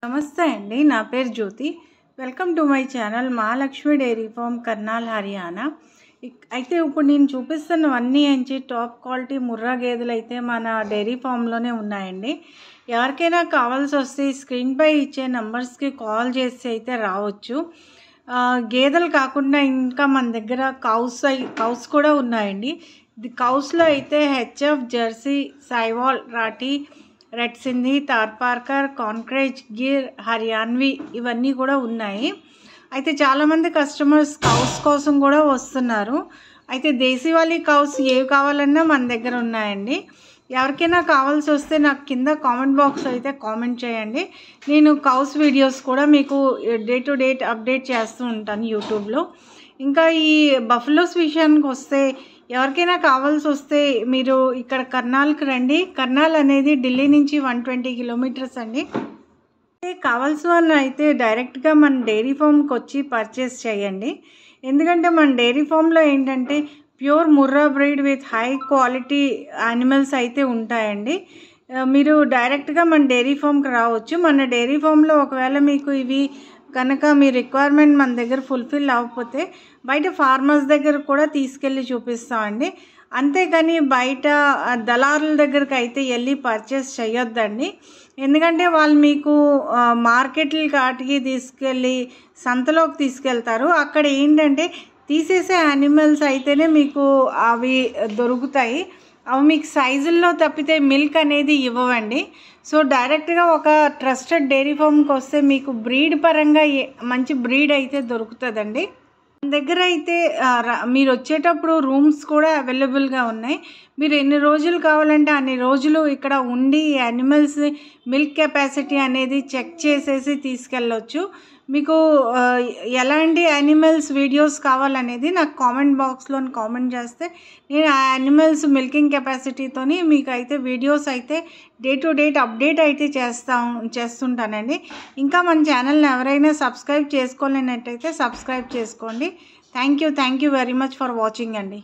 నమస్తే అండి, నా పేరు Jyoti. Welcome to my channel Mahalakshmi dairy farm, Karnal, Haryana. అయితే ఇప్పుడు నేను చూపిస్తున్నవన్నీ ఏంచి టాప్ క్వాలిటీ ముర్రా గేదెలు అయితే మన డైరీ ఫామ్లోనే ఉన్నాయండి. ఎవరికైనా కావాల్సి వస్తే స్క్రీన్పై ఇచ్చే నెంబర్స్కి కాల్ చేసి అయితే రావచ్చు. గేదెలు కాకుండా ఇంకా మన దగ్గర కౌస్ కూడా ఉన్నాయండి. కౌస్లో అయితే HF, Jersey, Sahiwal, Rathi, red Sindhi, Tharparkar, Kankrej, Gir, Haryanvi ఇవన్నీ కూడా ఉన్నాయి. అయితే చాలామంది కస్టమర్స్ కౌస్ కోసం కూడా వస్తున్నారు. అయితే దేశీవాళీ కౌస్ ఏవి కావాలన్నా మన దగ్గర ఉన్నాయండి. ఎవరికైనా కావాల్సి వస్తే నాకు కింద కామెంట్ బాక్స్ అయితే కామెంట్ చేయండి. నేను కౌస్ వీడియోస్ కూడా మీకు డే టు డే అప్డేట్ చేస్తూ ఉంటాను యూట్యూబ్లో. ఇంకా ఈ బఫెలోస్ విషయానికి వస్తే ఎవరికైనా కావాల్సి వస్తే మీరు ఇక్కడ కర్నాల్కి రండి. కర్నాల్ అనేది ఢిల్లీ నుంచి 120 కిలోమీటర్స్ అండి. కావాల్సిన వాళ్ళు అయితే డైరెక్ట్గా మన డైరీ ఫామ్కి వచ్చి పర్చేస్ చేయండి. ఎందుకంటే మన డైరీ ఫామ్లో ఏంటంటే pure Murrah breed with high quality animals అయితే ఉంటాయండి. మీరు డైరెక్ట్గా మన డైరీ ఫామ్కి రావచ్చు. మన డైరీ ఫామ్లో ఒకవేళ మీకు ఇవి కనుక మీ రిక్వైర్మెంట్ మన దగ్గర ఫుల్ఫిల్ అవ్వకపోతే బయట ఫార్మర్స్ దగ్గర కూడా తీసుకెళ్ళి చూపిస్తామండి. అంతేకాని బయట దళారుల దగ్గరికి అయితే వెళ్ళి పర్చేస్ చేయొద్దండి. ఎందుకంటే వాళ్ళు మీకు మార్కెట్లకి వాటికి తీసుకెళ్ళి సంతలోకి తీసుకెళ్తారు. అక్కడ ఏంటంటే తీసేసే యానిమల్స్ అయితేనే మీకు అవి దొరుకుతాయి. అవి మీకు సైజుల్లో తప్పితే మిల్క్ అనేది ఇవ్వవండి. సో డైరెక్ట్గా ఒక ట్రస్టెడ్ డైరీ ఫామ్కి వస్తే మీకు బ్రీడ్ పరంగా మంచి బ్రీడ్ అయితే దొరుకుతుందండి. మన దగ్గర అయితే మీరు వచ్చేటప్పుడు రూమ్స్ కూడా అవైలబుల్గా ఉన్నాయి. మీరు ఎన్ని రోజులు కావాలంటే అన్ని రోజులు ఇక్కడ ఉండి యానిమల్స్ మిల్క్ కెపాసిటీ అనేది చెక్ చేసేసి తీసుకెళ్ళొచ్చు. మీకు ఎలాంటి యానిమల్స్ వీడియోస్ కావాలనేది నాకు కామెంట్ బాక్స్లో కామెంట్ చేస్తే నేను ఆ యానిమల్స్ మిల్కింగ్ కెపాసిటీతోని మీకు అయితే వీడియోస్ అయితే డే టు డే అప్డేట్ అయితే చేస్తుంటానండి. ఇంకా మన ఛానల్ని ఎవరైనా సబ్స్క్రైబ్ చేసుకోలేనట్టయితే సబ్స్క్రైబ్ చేసుకోండి. Thank you very much for watching అండి.